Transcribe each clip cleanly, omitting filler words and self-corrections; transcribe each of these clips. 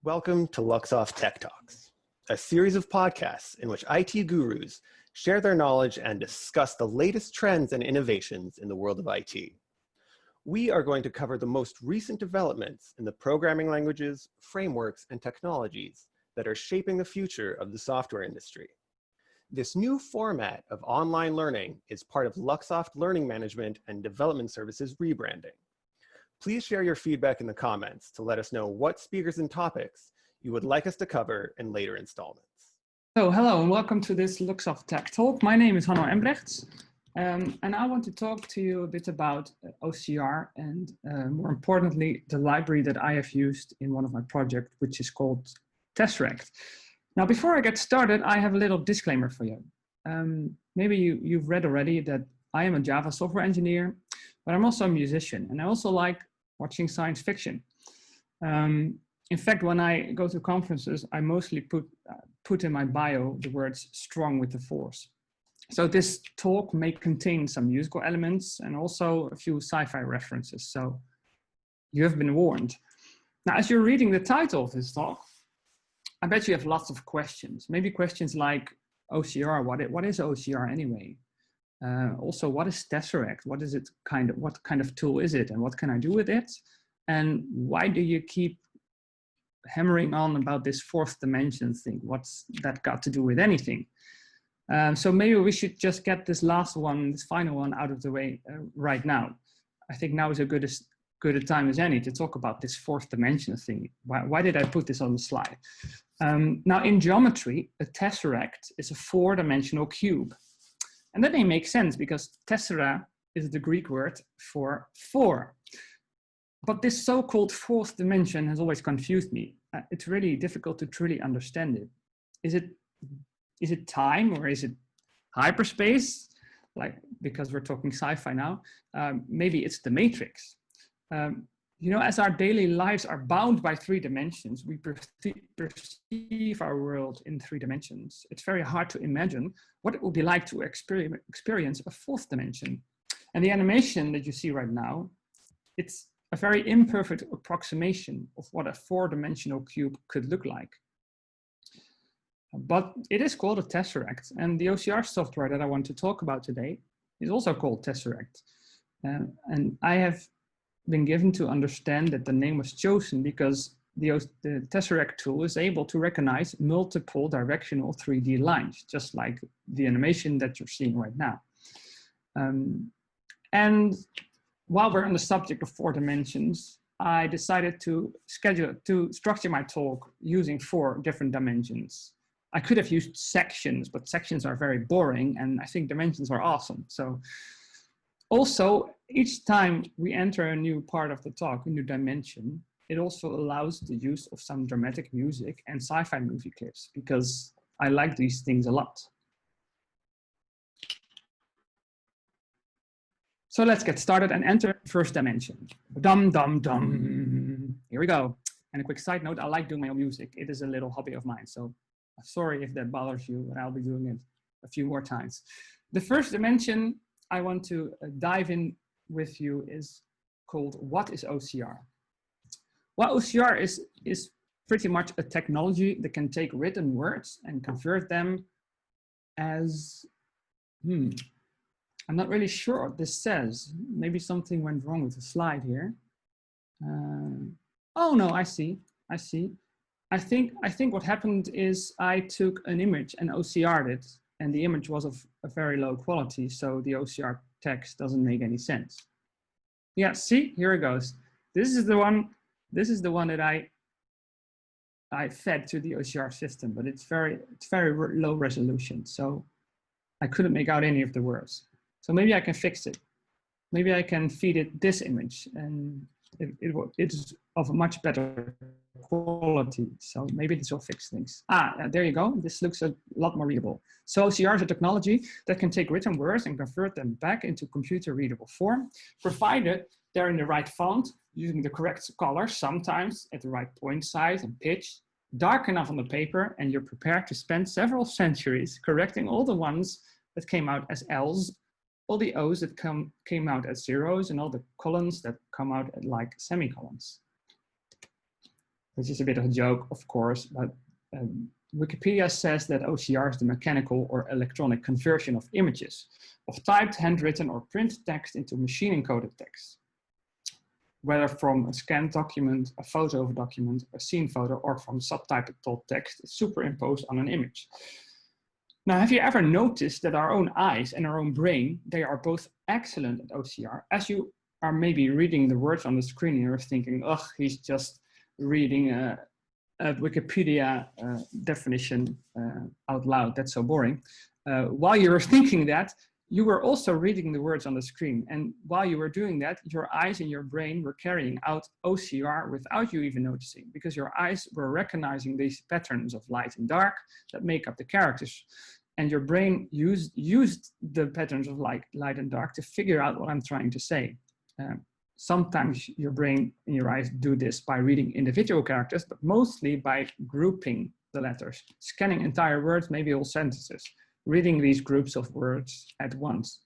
Welcome to Luxoft Tech Talks, a series of podcasts in which IT gurus share their knowledge and discuss the latest trends and innovations in the world of IT. We are going to cover the most recent developments in the programming languages, frameworks, and technologies that are shaping the future of the software industry. This new format of online learning is part of Luxoft Learning Management and Development Services rebranding. Please share your feedback in the comments to let us know what speakers and topics you would like us to cover in later installments. So hello and welcome to this Luxoft Tech Talk. My name is Hanno Embregts and I want to talk to you a bit about OCR and more importantly, the library that I have used in one of my projects, which is called Tesseract. Now, before I get started, I have a little disclaimer for you. Maybe you've read already that I am a Java software engineer, but I'm also a musician and I also like watching science fiction. In fact, when I go to conferences, I mostly put in my bio the words "strong with the force." So this talk may contain some musical elements and also a few sci-fi references. So you have been warned. Now, as you're reading the title of this talk, I bet you have lots of questions. Maybe questions like OCR, what is OCR anyway? Also, what is Tesseract? What kind of tool is it, and what can I do with it? And why do you keep hammering on about this fourth dimension thing? What's that got to do with anything? So maybe we should just get this last one, this final one, out of the way right now. I think now is as good a time as any to talk about this fourth dimension thing. Why did I put this on the slide? Now, in geometry, a tesseract is a four-dimensional cube. And that may make sense because tessera is the Greek word for four. But this so-called fourth dimension has always confused me. It's really difficult to truly understand it. Is it time or is it hyperspace? Because we're talking sci-fi now, maybe it's the matrix. As our daily lives are bound by three dimensions, we perceive our world in three dimensions. It's very hard to imagine what it will be like to experience a fourth dimension. And the animation that you see right now, it's a very imperfect approximation of what a four-dimensional cube could look like. But it is called a tesseract, and the OCR software that I want to talk about today is also called Tesseract. And I have been given to understand that the name was chosen because the Tesseract tool is able to recognize multiple directional 3D lines, just like the animation that you're seeing right now. And while we're on the subject of four dimensions, I decided to structure my talk using four different dimensions. I could have used sections, but sections are very boring, and I think dimensions are awesome. So also, each time we enter a new part of the talk, a new dimension, it also allows the use of some dramatic music and sci-fi movie clips, because I like these things a lot. So let's get started and enter first dimension. Dum, dum, dum. Here we go. And a quick side note, I like doing my own music. It is a little hobby of mine. So sorry if that bothers you, but I'll be doing it a few more times. The first dimension I want to dive in with you is called what is OCR? Well, OCR is pretty much a technology that can take written words and convert them as, I'm not really sure what this says. Maybe something went wrong with the slide here. Oh no, I see. I think what happened is I took an image and OCR'd it, and the image was of a very low quality, so the OCR text doesn't make any sense. Yeah, see, here it goes. This is the one that I fed to the OCR system, but it's very low resolution, so I couldn't make out any of the words. So maybe I can fix it. Maybe I can feed it this image, and it's of a much better quality. So maybe this will fix things. There you go. This looks a lot more readable. So OCR is a technology that can take written words and convert them back into computer readable form, provided they're in the right font, using the correct color, sometimes at the right point size and pitch, dark enough on the paper, and you're prepared to spend several centuries correcting all the ones that came out as L's, all the O's that came out as zeros, and all the colons that come out at like semicolons. which is a bit of a joke, of course, but Wikipedia says that OCR is the mechanical or electronic conversion of images of typed, handwritten, or print text into machine-encoded text, whether from a scanned document, a photo of a document, a scene photo, or from subtyped text superimposed on an image. Now, have you ever noticed that our own eyes and our own brain, they are both excellent at OCR? As you are maybe reading the words on the screen and you're thinking, oh, he's just reading a Wikipedia definition out loud, that's so boring. While you were thinking that, you were also reading the words on the screen. And while you were doing that, your eyes and your brain were carrying out OCR without you even noticing, because your eyes were recognizing these patterns of light and dark that make up the characters. And your brain used the patterns of light and dark to figure out what I'm trying to say. Sometimes your brain and your eyes do this by reading individual characters, but mostly by grouping the letters, scanning entire words, maybe whole sentences, reading these groups of words at once.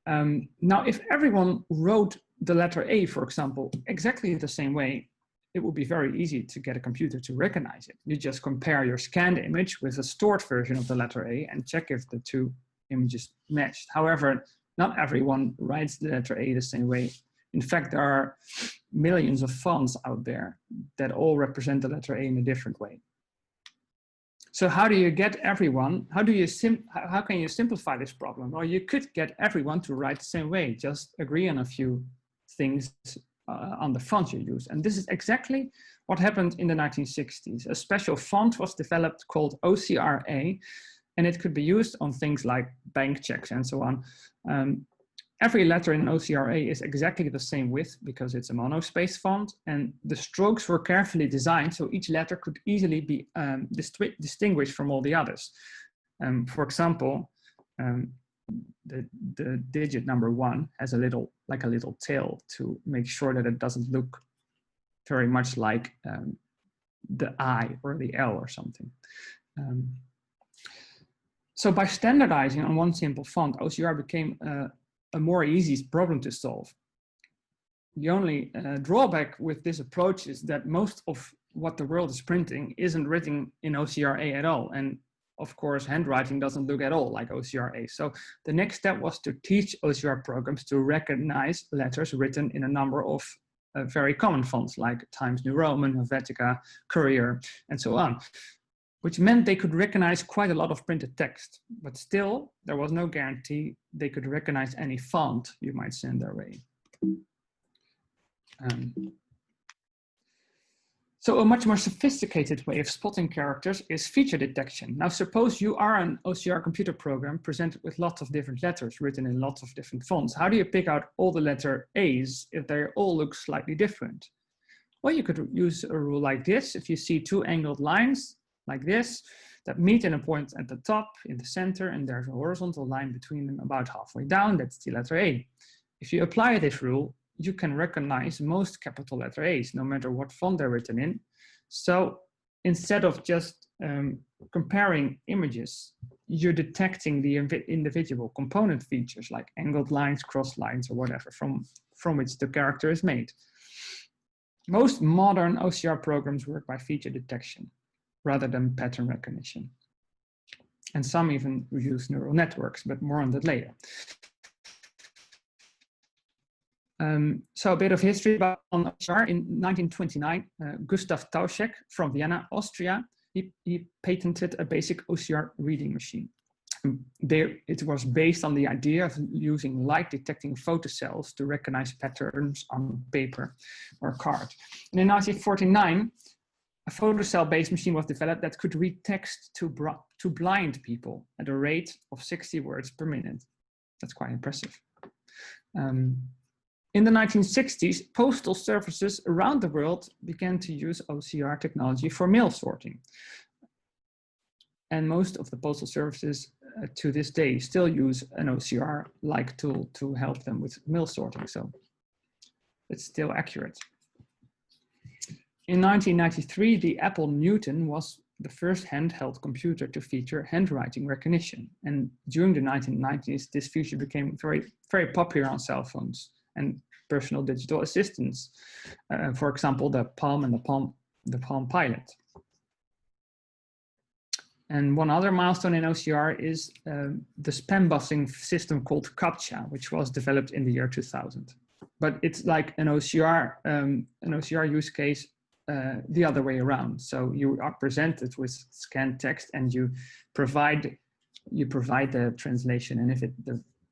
Now, if everyone wrote the letter A, for example, exactly the same way, it would be very easy to get a computer to recognize it. You just compare your scanned image with a stored version of the letter A and check if the two images matched. However, not everyone writes the letter A the same way. In fact, there are millions of fonts out there that all represent the letter A in a different way. So how do you get everyone, how can you simplify this problem? Well, you could get everyone to write the same way, just agree on a few things on the font you use. And this is exactly what happened in the 1960s. A special font was developed called OCR, and it could be used on things like bank checks and so on. Every letter in OCR is exactly the same width because it's a monospace font, and the strokes were carefully designed so each letter could easily be distinguished from all the others. For example, the digit number 1 has a little tail to make sure that it doesn't look very much like the I or the L or something. So by standardizing on one simple font, OCR became a more easy problem to solve. The only drawback with this approach is that most of what the world is printing isn't written in OCR at all. And of course, handwriting doesn't look at all like OCR. So the next step was to teach OCR programs to recognize letters written in a number of very common fonts like Times New Roman, Helvetica, Courier, and so on, which meant they could recognize quite a lot of printed text, but still there was no guarantee they could recognize any font you might send their way. So a much more sophisticated way of spotting characters is feature detection. Now suppose you are an OCR computer program presented with lots of different letters written in lots of different fonts. How do you pick out all the letter A's if they all look slightly different? Well, you could use a rule like this. If you see two angled lines, like this, that meet in a point at the top in the center, and there's a horizontal line between them about halfway down, that's the letter A. If you apply this rule, you can recognize most capital letter A's, no matter what font they're written in. So instead of just comparing images, you're detecting the individual component features like angled lines, cross lines, or whatever from which the character is made. Most modern OCR programs work by feature detection rather than pattern recognition. And some even use neural networks, but more on that later. So a bit of history about OCR. In 1929, Gustav Tauschek from Vienna, Austria, he patented a basic OCR reading machine. It was based on the idea of using light detecting photocells to recognize patterns on paper or card. And in 1949, a photocell-based machine was developed that could read text to blind people at a rate of 60 words per minute. That's quite impressive. In the 1960s, postal services around the world began to use OCR technology for mail sorting. And most of the postal services to this day still use an OCR-like tool to help them with mail sorting. So it's still accurate. In 1993, the Apple Newton was the first handheld computer to feature handwriting recognition. And during the 1990s, this feature became very, very popular on cell phones and personal digital assistants. For example, the Palm and the Palm the Palm Pilot. And one other milestone in OCR is the spam busting system called CAPTCHA, which was developed in the year 2000. But it's like an OCR use case the other way around. So you are presented with scanned text and you provide the translation, and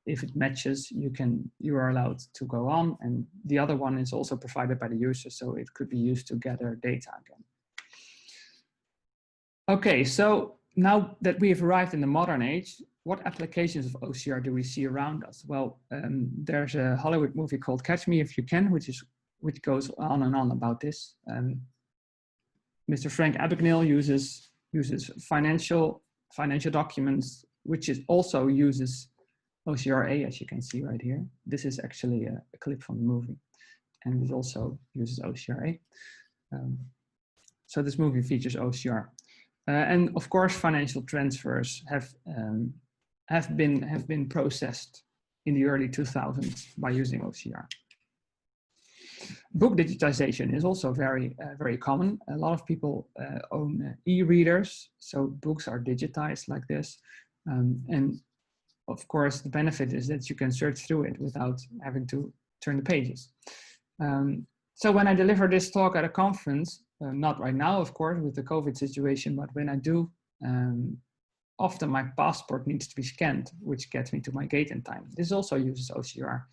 if it matches, you are allowed to go on. And the other one is also provided by the user, so it could be used to gather data again. Okay, so now that we have arrived in the modern age, what applications of OCR do we see around us? Well, there's a Hollywood movie called Catch Me If You Can, which goes on and on about this. Mr. Frank Abagnale uses financial documents, which also uses OCR, as you can see right here. This is actually a clip from the movie, and it also uses OCR. So this movie features OCR. And of course, financial transfers have been processed in the early 2000s by using OCR. Book digitization is also very common. A lot of people own e-readers, so books are digitized like this. And of course, the benefit is that you can search through it without having to turn the pages. So when I deliver this talk at a conference, not right now, of course, with the COVID situation, but when I do, often my passport needs to be scanned, which gets me to my gate in time. This also uses OCR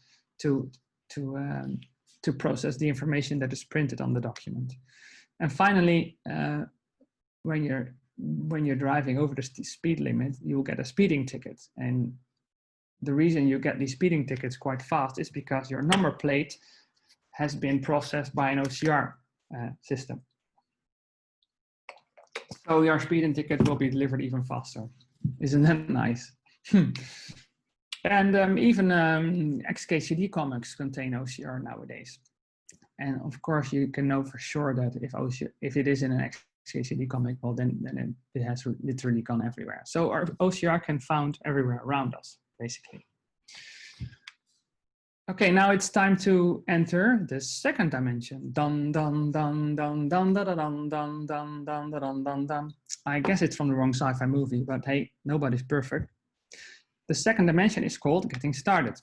to process the information that is printed on the document. And finally, when you're driving over the speed limit, you will get a speeding ticket. And the reason you get these speeding tickets quite fast is because your number plate has been processed by an OCR system. So your speeding ticket will be delivered even faster. Isn't that nice? And even XKCD comics contain OCR nowadays. And of course, you can know for sure that if it is in an XKCD comic, well, then it has literally gone everywhere. So our OCR can be found everywhere around us, basically. Okay, now it's time to enter the second dimension. Dun dun dun dun dun dun dun dun dun dun dun dun dun. I guess it's from the wrong sci-fi movie, but hey, nobody's perfect. The second dimension is called Getting Started.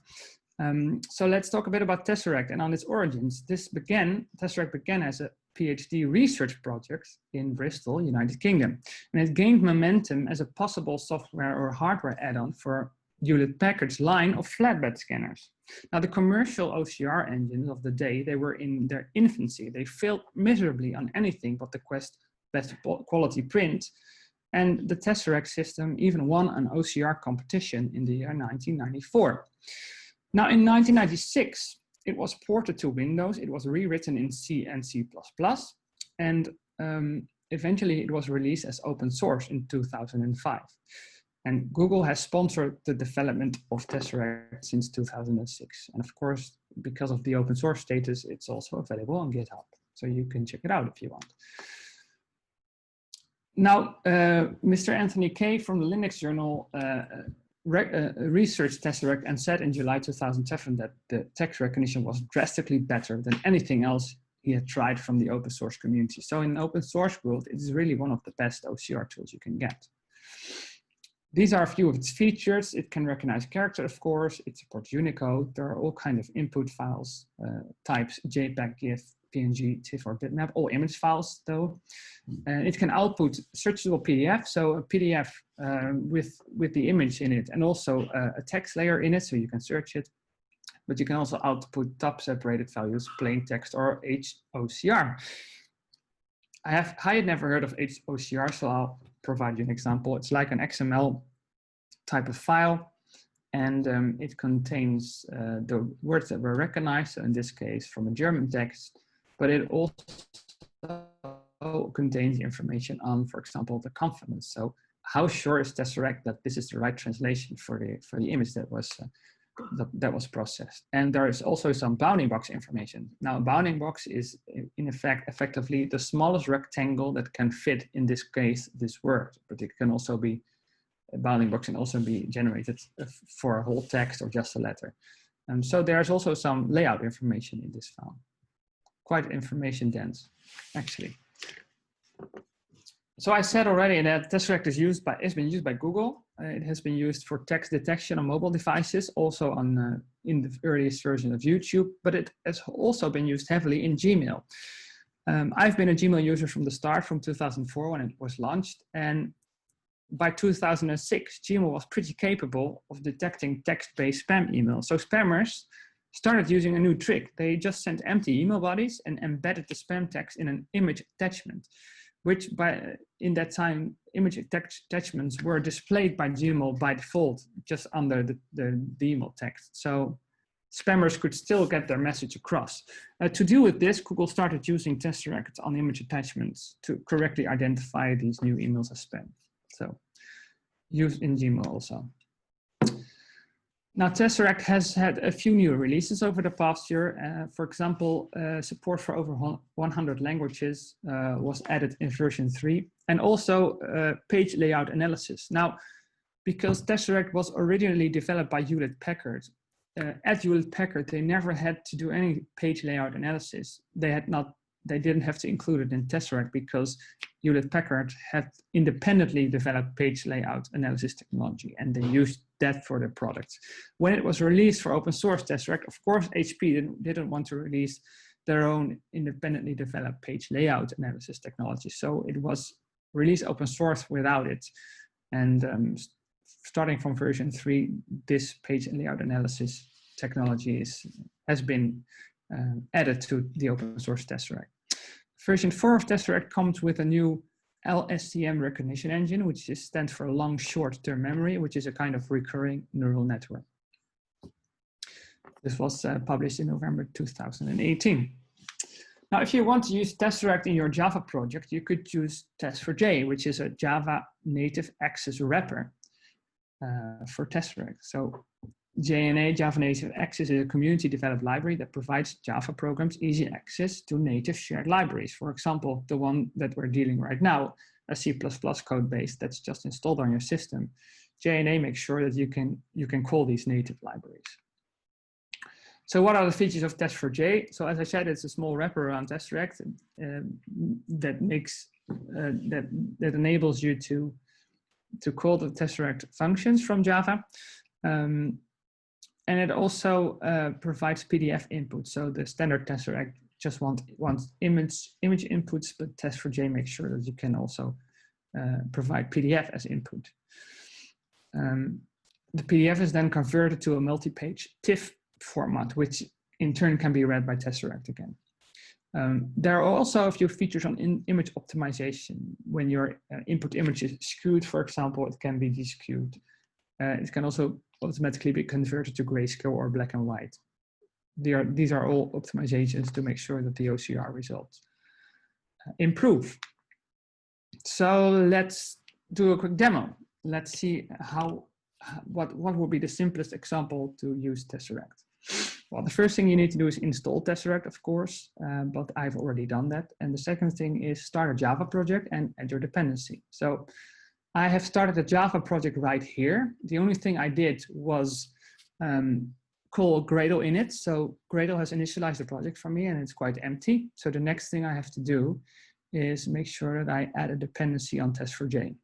So let's talk a bit about Tesseract and on its origins. Tesseract began as a PhD research project in Bristol, United Kingdom, and it gained momentum as a possible software or hardware add-on for Hewlett-Packard's line of flatbed scanners. Now, the commercial OCR engines of the day, they were in their infancy. They failed miserably on anything but the best quality print. And the Tesseract system even won an OCR competition in the year 1994. Now, in 1996, it was ported to Windows. It was rewritten in C and C++. And eventually, it was released as open source in 2005. And Google has sponsored the development of Tesseract since 2006. And of course, because of the open source status, it's also available on GitHub. So you can check it out if you want. Now, Mr. Anthony Kay from the Linux Journal researched Tesseract and said in July 2007 that the text recognition was drastically better than anything else he had tried from the open source community. So in the open source world, it is really one of the best OCR tools you can get. These are a few of its features. It can recognize character, of course. It supports Unicode. There are all kinds of input files, types, JPEG, GIF, PNG, TIFF, or bitmap, all image files though. It can output searchable PDF, so a PDF with the image in it, and also a text layer in it, so you can search it. But you can also output top separated values, plain text, or HOCR. I had never heard of HOCR, so I'll provide you an example. It's like an XML type of file, and it contains the words that were recognized, so in this case from a German text, but it also contains information on, for example, the confidence. So how sure is Tesseract that this is the right translation for the image that was processed? And there is also some bounding box information. Now, a bounding box is in effect effectively the smallest rectangle that can fit, in this case, this word, but it can also be, a bounding box can also be generated for a whole text or just a letter. So there's also some layout information in this file. Quite information dense, actually. So I said already that Tesseract has been used by Google. It has been used for text detection on mobile devices, also on in the earliest version of YouTube, but it has also been used heavily in Gmail. I've been a Gmail user from the start, from 2004 when it was launched, and by 2006, Gmail was pretty capable of detecting text-based spam emails. So spammers started using a new trick. They just sent empty email bodies and embedded the spam text in an image attachment, which in that time, image attachments were displayed by Gmail by default, just under the email text. So spammers could still get their message across. To deal with this, Google started using Tesseract on image attachments to correctly identify these new emails as spam. So used in Gmail also. Now, Tesseract has had a few new releases over the past year. For example, support for over 100 languages was added in version 3, and also page layout analysis. Now, because Tesseract was originally developed by Hewlett-Packard, at Hewlett-Packard, they never had to do any page layout analysis. They didn't have to include it in Tesseract because Hewlett-Packard had independently developed page layout analysis technology, and they used that for their products. When it was released for open source Tesseract, of course, HP didn't want to release their own independently developed page layout analysis technology. So it was released open source without it. And starting from version 3, this page layout analysis technology has been added to the open source Tesseract. Version 4 of Tesseract comes with a new LSTM recognition engine, which stands for long short-term memory, which is a kind of recurring neural network. This was published in November 2018. Now, if you want to use Tesseract in your Java project, you could use Tess4J, which is a Java native access wrapper for Tesseract. So JNA, Java Native Access, is a community developed library that provides Java programs easy access to native shared libraries. For example, the one that we're dealing right now, a C++ code base that's just installed on your system. JNA makes sure that you can call these native libraries. So what are the features of Tess4J? So as I said, it's a small wrapper around Tesseract that enables you to call the Tesseract functions from Java. And it also provides PDF input. So the standard Tesseract just wants image inputs, but Tess4J makes sure that you can also provide PDF as input. The PDF is then converted to a multi-page TIFF format, which in turn can be read by Tesseract again. There are also a few features on image optimization. When your input image is skewed, for example, it can be deskewed. It can also automatically be converted to grayscale or black and white. These are all optimizations to make sure that the OCR results improve. So let's do a quick demo. Let's see what would be the simplest example to use Tesseract. Well, the first thing you need to do is install Tesseract, of course, but I've already done that. And the second thing is start a Java project and add your dependency. So I have started a Java project right here. The only thing I did was call Gradle init. So Gradle has initialized the project for me and it's quite empty. So the next thing I have to do is make sure that I add a dependency on Tess4J,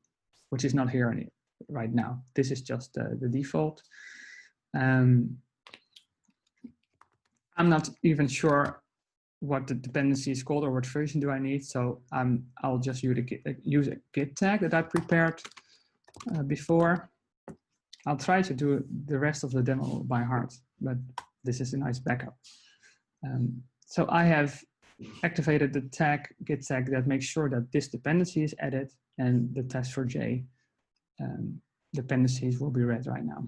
which is not here right now. This is just the default. I'm not even sure what the dependency is called or what version do I need. So I'll just use a git tag that I prepared before. I'll try to do the rest of the demo by heart, but this is a nice backup. So I have activated the tag, git tag, that makes sure that this dependency is added and the Tess4J dependencies will be read right now.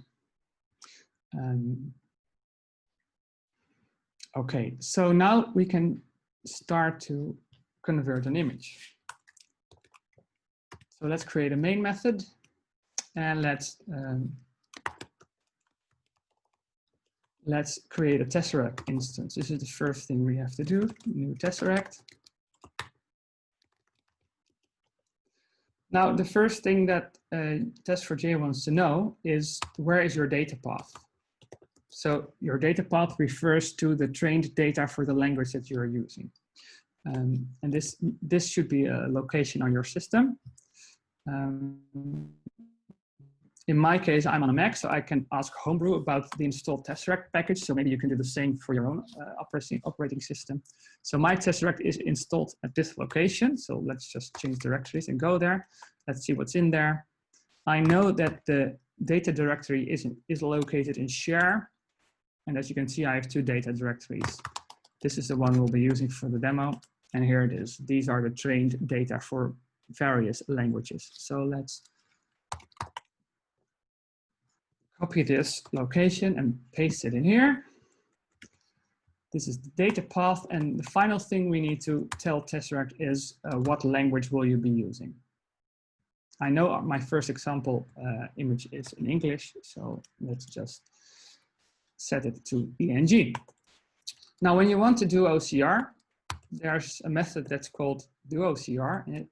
Okay, so now we can start to convert an image. So let's create a main method and let's create a Tesseract instance. This is the first thing we have to do, new Tesseract. Now, the first thing that Tess4J wants to know is where is your data path? So your data path refers to the trained data for the language that you're using. And this should be a location on your system. In my case, I'm on a Mac, so I can ask Homebrew about the installed Tesseract package. So maybe you can do the same for your own operating system. So my Tesseract is installed at this location. So let's just change directories and go there. Let's see what's in there. I know that the data directory is located in share. And as you can see, I have two data directories. This is the one we'll be using for the demo. And here it is. These are the trained data for various languages. So let's copy this location and paste it in here. This is the data path. And the final thing we need to tell Tesseract is what language will you be using. I know my first example image is in English, so let's just set it to ENG. Now, when you want to do OCR, there's a method that's called do OCR, and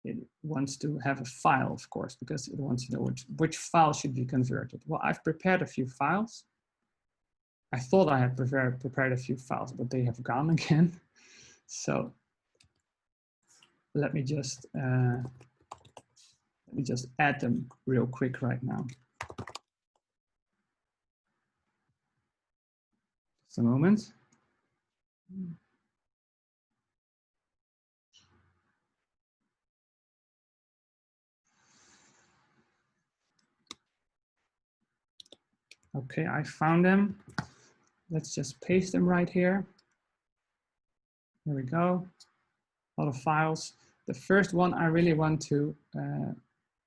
it wants to have a file, of course, because it wants to know which file should be converted. Well, I've prepared a few files. I thought I had prepared a few files, but they have gone again. So let me just add them real quick right now. Just a moment. Okay, I found them. Let's just paste them right here. There we go. A lot of files. The first one I really want to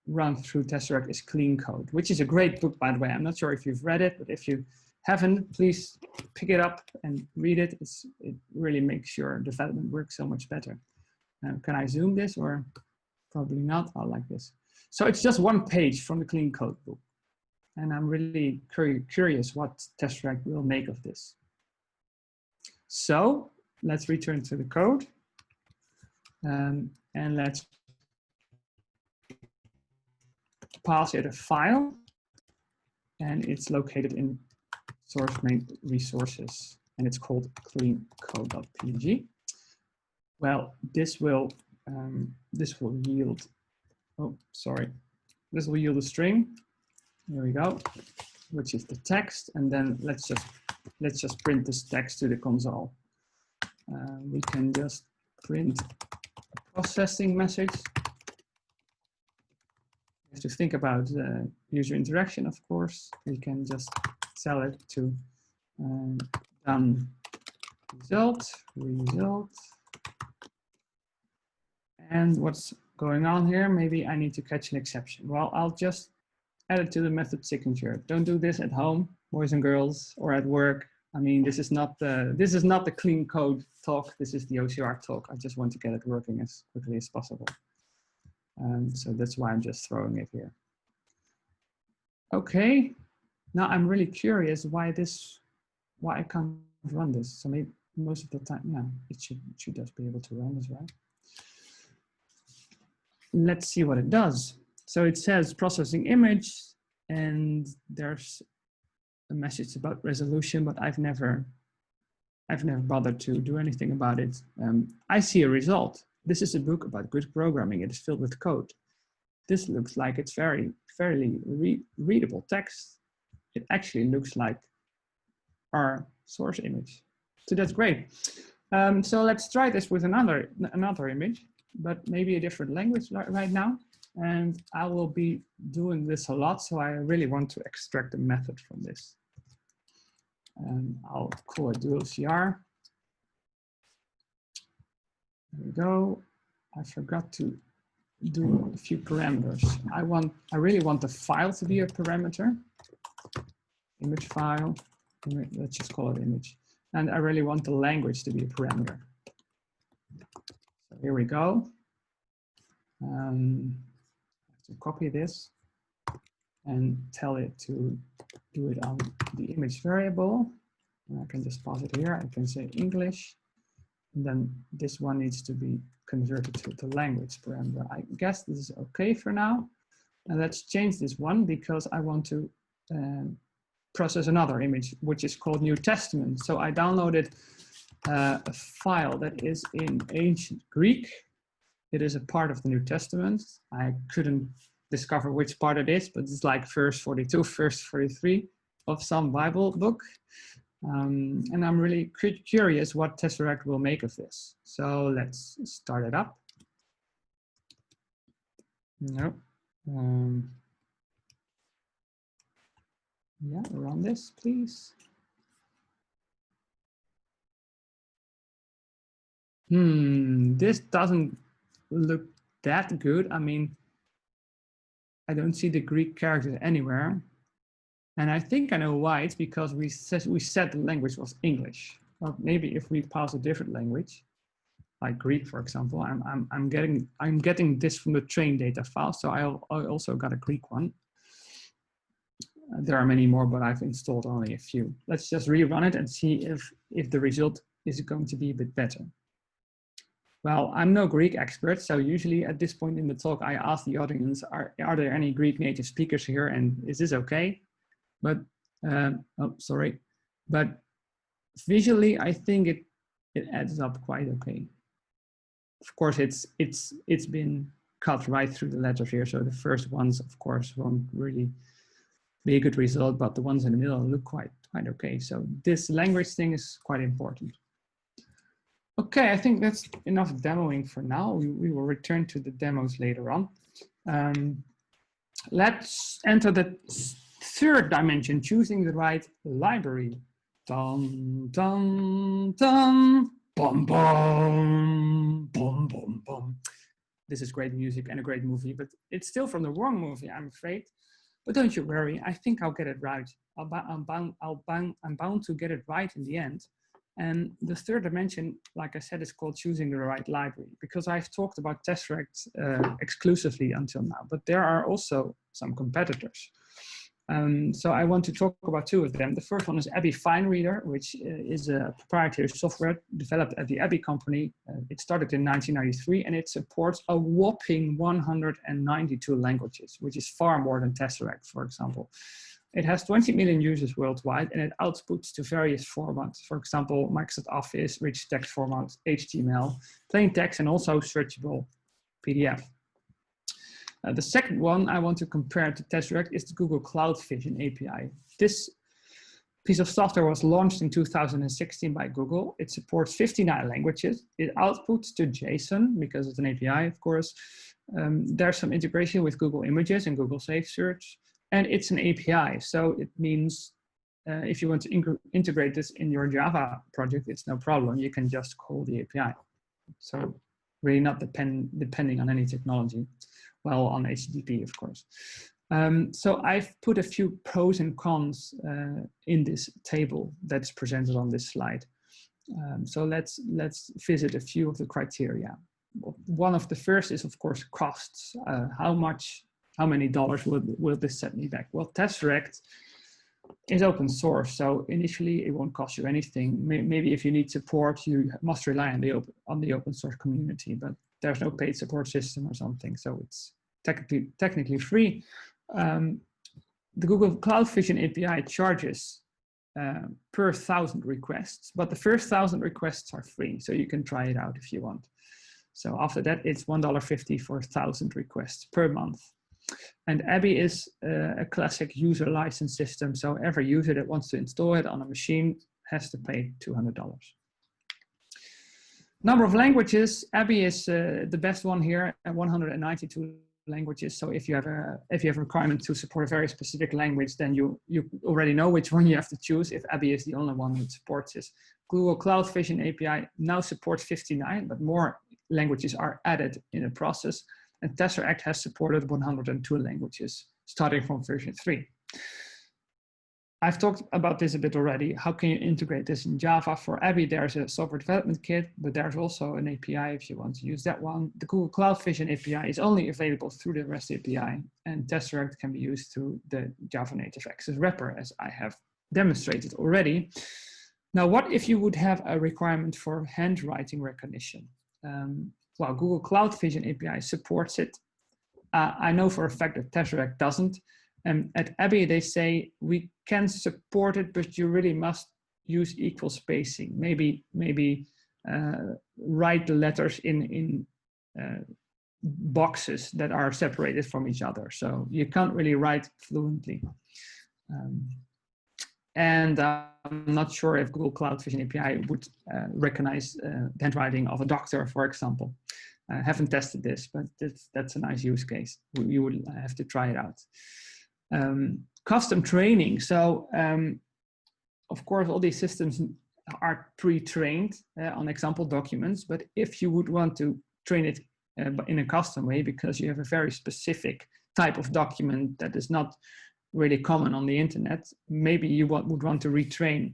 run through Tesseract is Clean Code, which is a great book, by the way. I'm not sure if you've read it, but if you haven't, please pick it up and read it. It really makes your development work so much better. Can I zoom this or probably not? I like this. So it's just one page from the Clean Code book. And I'm really curious what Tesseract will make of this. So let's return to the code. And let's pass it a file. And it's located in source main resources. And it's called cleancode.png. Well, this will yield, oh, sorry. This will yield a string. Here we go, which is the text, and then let's just print this text to the console. We can just print a processing message. We have to think about user interaction, of course. We can just tell it to done result. And what's going on here? Maybe I need to catch an exception. Well, I'll just add it to the method signature. Don't do this at home, boys and girls, or at work. I mean, this is not the clean code talk. This is the OCR talk. I just want to get it working as quickly as possible. So that's why I'm just throwing it here. Okay. Now I'm really curious why I can't run this. So maybe most of the time, yeah, it should just be able to run this, right? Let's see what it does. So it says processing image, and there's a message about resolution, but I've never bothered to do anything about it. I see a result. This is a book about good programming. It is filled with code. This looks like it's fairly readable text. It actually looks like our source image. So that's great. So let's try this with another image, but maybe a different language right now. And I will be doing this a lot, so I really want to extract a method from this. I'll call it do OCR. There we go. I forgot to do a few parameters. I really want the file to be a parameter. Image file. Let's just call it image. And I really want the language to be a parameter. So here we go. To copy this and tell it to do it on the image variable. And I can just pass it here. I can say English. And then this one needs to be converted to the language parameter. I guess this is okay for now. And let's change this one because I want to process another image, which is called New Testament. So I downloaded a file that is in ancient Greek. It is a part of the New Testament. I couldn't discover which part it is, but it's like verse 42, verse 43 of some Bible book. And I'm really curious what Tesseract will make of this. So let's start it up. No. Yeah, run this, please. This doesn't look that good. I mean, I don't see the Greek characters anywhere. And I think I know why. It's because we said the language was English. Well, maybe if we pass a different language, like Greek, for example, I'm getting this from the train data file. So I also got a Greek one. There are many more, but I've installed only a few. Let's just rerun it and see if the result is going to be a bit better. Well, I'm no Greek expert, so usually at this point in the talk, I ask the audience, are there any Greek native speakers here, and is this okay? But, oh, sorry. But visually, I think it adds up quite okay. Of course, it's been cut right through the letters here, so the first ones, of course, won't really be a good result, but the ones in the middle look quite okay. So this language thing is quite important. Okay, I think that's enough demoing for now. We will return to the demos later on. Let's enter the third dimension, choosing the right library. Dun, dun, dun, bum, bum, bum, bum, bum. This is great music and a great movie, but it's still from the wrong movie, I'm afraid. But don't you worry, I think I'll get it right. I'm bound to get it right in the end. And the third dimension, like I said, is called choosing the right library, because I've talked about Tesseract exclusively until now, but there are also some competitors. So I want to talk about two of them. The first one is Abby Fine Reader, which is a proprietary software developed at the Abby company. It started in 1993, and it supports a whopping 192 languages, which is far more than Tesseract, for example. It has 20 million users worldwide, and it outputs to various formats. For example, Microsoft Office, rich text formats, HTML, plain text, and also searchable PDF. The second one I want to compare to Tesseract is the Google Cloud Vision API. This piece of software was launched in 2016 by Google. It supports 59 languages. It outputs to JSON because it's an API, of course. There's some integration with Google Images and Google Safe Search. And it's an API, so it means if you want to integrate this in your Java project, it's no problem. You can just call the API. So really not depending on any technology. Well, on HTTP, of course. So I've put a few pros and cons in this table that's presented on this slide. So let's visit a few of the criteria. One of the first is, of course, costs. How many dollars will this set me back? Well, Tesseract is open source, so initially it won't cost you anything. Maybe if you need support, you must rely on the open source community, but there's no paid support system or something, so it's technically free. The Google Cloud Vision API charges per 1,000 requests, but the first 1,000 requests are free, so you can try it out if you want. So after that, it's $1.50 for 1,000 requests per month. And Abby is a classic user license system, so every user that wants to install it on a machine has to pay $200. Number of languages, Abby is the best one here at 192 languages. So if you have a requirement to support a very specific language, then you already know which one you have to choose. If Abby is the only one that supports this. Google Cloud Vision API now supports 59, but more languages are added in the process. And Tesseract has supported 102 languages, starting from version 3. I've talked about this a bit already. How can you integrate this in Java? For Abby, there's a software development kit, but there's also an API if you want to use that one. The Google Cloud Vision API is only available through the REST API, and Tesseract can be used through the Java Native Access wrapper, as I have demonstrated already. Now, what if you would have a requirement for handwriting recognition? Well, Google Cloud Vision API supports it. I know for a fact that Tesseract doesn't. And at Abby, they say we can support it, but you really must use equal spacing. Maybe write the letters in boxes that are separated from each other. So you can't really write fluently. And I'm not sure if Google Cloud Vision API would recognize the handwriting of a doctor, for example. I haven't tested this, but that's a nice use case. You would have to try it out. Custom training. So, of course, all these systems are pre-trained on example documents, but if you would want to train it in a custom way, because you have a very specific type of document that is not really common on the internet, maybe you would want to retrain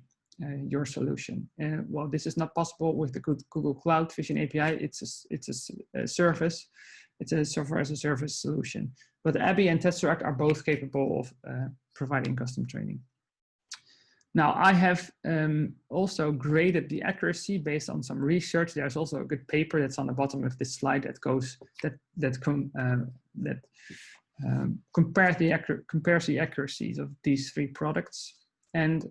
your solution. Well, this is not possible with the Google Cloud Vision API. It's a service. It's a software as a service solution. But Abby and Tesseract are both capable of providing custom training. Now, I have also graded the accuracy based on some research. There's also a good paper that's on the bottom of this slide that goes compares the accuracies of these three products. And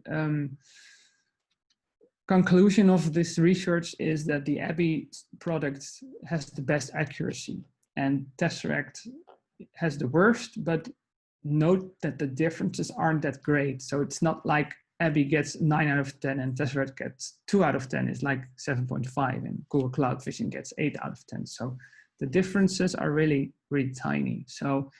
conclusion of this research is that the Abby product has the best accuracy and Tesseract has the worst, but note that the differences aren't that great. So it's not like Abby gets 9 out of 10 and Tesseract gets 2 out of 10. It's like 7.5 and Google Cloud Vision gets 8 out of 10. So the differences are really, really tiny. So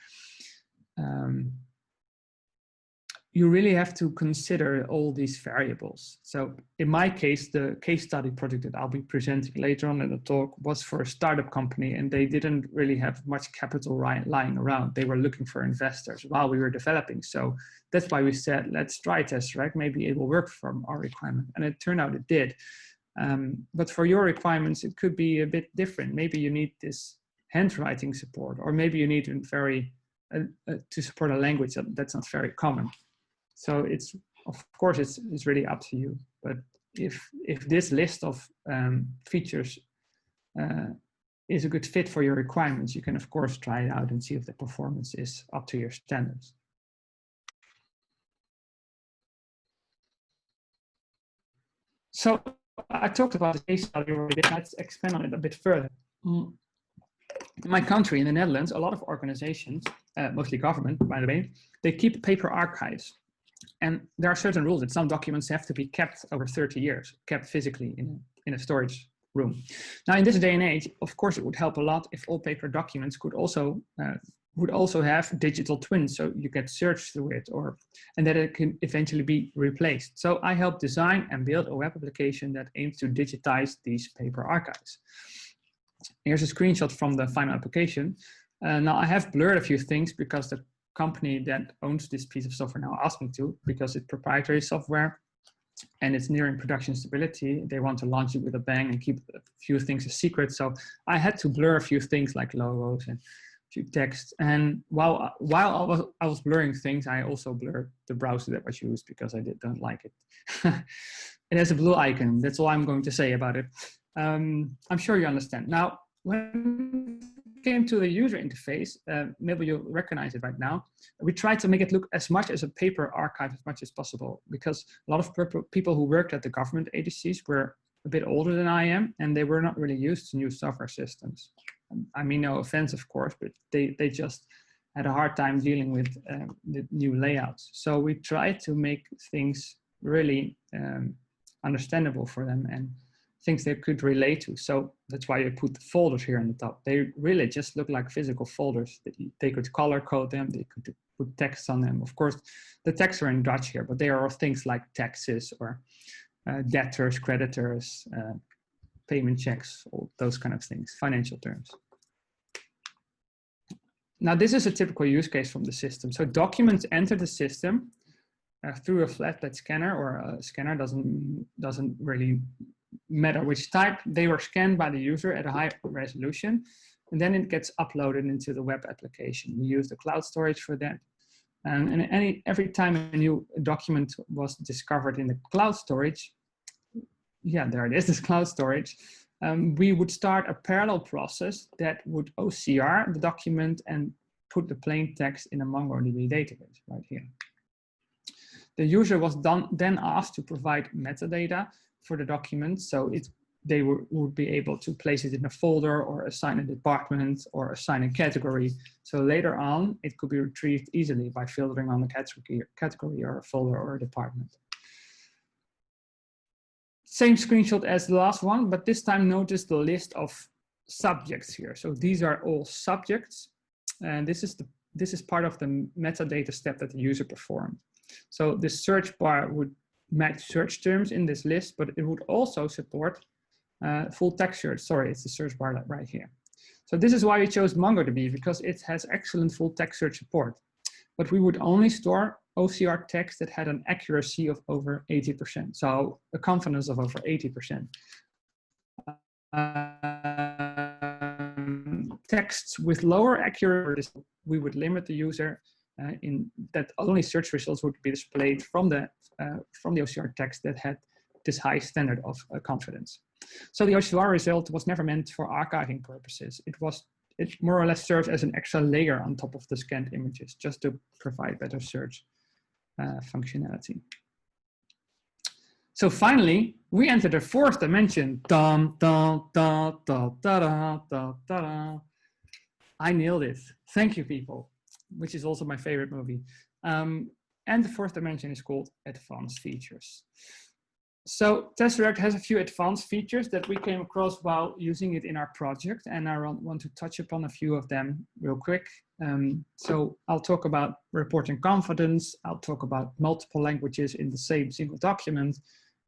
you really have to consider all these variables. So in my case, the case study project that I'll be presenting later on in the talk was for a startup company, and they didn't really have much capital lying around. They were looking for investors while we were developing. So that's why we said, let's try Tesseract, maybe it will work from our requirement. And it turned out it did. But for your requirements, it could be a bit different. Maybe you need this handwriting support, or maybe you need to support a language that's not very common. So it's, of course, it's really up to you. But if this list of features is a good fit for your requirements, you can, of course, try it out and see if the performance is up to your standards. So I talked about the case study already. Let's expand on it a bit further. In my country, in the Netherlands, a lot of organizations, mostly government, by the way, they keep paper archives. And there are certain rules that some documents have to be kept over 30 years, kept physically in a storage room. Now, in this day and age, of course, it would help a lot if all paper documents could also would also have digital twins, so you get search through it, and that it can eventually be replaced. So I helped design and build a web application that aims to digitize these paper archives. Here's a screenshot from the final application. Now I have blurred a few things because the company that owns this piece of software now asked me to, because it's proprietary software and it's nearing production stability. They want to launch it with a bang and keep a few things a secret. So I had to blur a few things like logos and a few text. And while I was blurring things, I also blurred the browser that was used because I don't like it. It has a blue icon. That's all I'm going to say about it. I'm sure you understand. Now, when it came to the user interface, maybe you'll recognize it right now. We tried to make it look as much as a paper archive as much as possible, because a lot of people who worked at the government agencies were a bit older than I am, and they were not really used to new software systems. I mean, no offense, of course, but they just had a hard time dealing with the new layouts. So we tried to make things really understandable for them and things they could relate to. So that's why I put the folders here on the top. They really just look like physical folders. They could color code them, they could put text on them. Of course, the texts are in Dutch here, but they are things like taxes or debtors, creditors, payment checks, all those kind of things, financial terms. Now, this is a typical use case from the system. So documents enter the system through a flatbed scanner, or a scanner, doesn't really matter which type. They were scanned by the user at a high resolution, and then it gets uploaded into the web application. We use the cloud storage for that. And every time a new document was discovered in the cloud storage, yeah, there it is, this cloud storage, we would start a parallel process that would OCR the document and put the plain text in a MongoDB database right here. The user was then asked to provide metadata for the document, so they would be able to place it in a folder or assign a department or assign a category. So later on, it could be retrieved easily by filtering on the category or a folder or a department. Same screenshot as the last one, but this time notice the list of subjects here. So these are all subjects, and this is part of the metadata step that the user performed. So the search bar would match search terms in this list, but it would also support full text search. Sorry, it's the search bar right here. So this is why we chose MongoDB, because it has excellent full text search support. But we would only store OCR text that had an accuracy of over 80%, so a confidence of over 80%. Texts with lower accuracy, we would limit the user in that only search results would be displayed from the OCR text that had this high standard of confidence. So the OCR result was never meant for archiving purposes. It more or less serves as an extra layer on top of the scanned images, just to provide better search functionality. So finally, we enter the fourth dimension. Dum, dum, da, da, da, da, da, da. I nailed it. Thank you, people, which is also my favorite movie. And the fourth dimension is called advanced features. So Tesseract has a few advanced features that we came across while using it in our project, and I want to touch upon a few of them real quick. So I'll talk about reporting confidence, I'll talk about multiple languages in the same single document,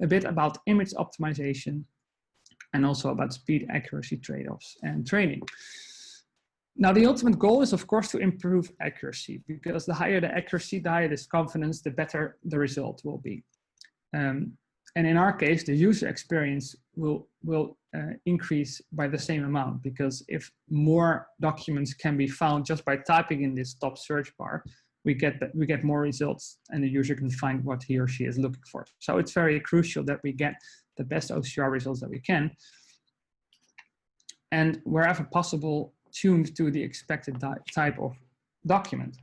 a bit about image optimization, and also about speed accuracy trade-offs and training. Now, the ultimate goal is, of course, to improve accuracy, because the higher the accuracy, the higher this confidence, the better the result will be. And in our case, the user experience will increase by the same amount, because if more documents can be found just by typing in this top search bar, we get more results, and the user can find what he or she is looking for. So it's very crucial that we get the best OCR results that we can, and wherever possible, tuned to the expected type of document.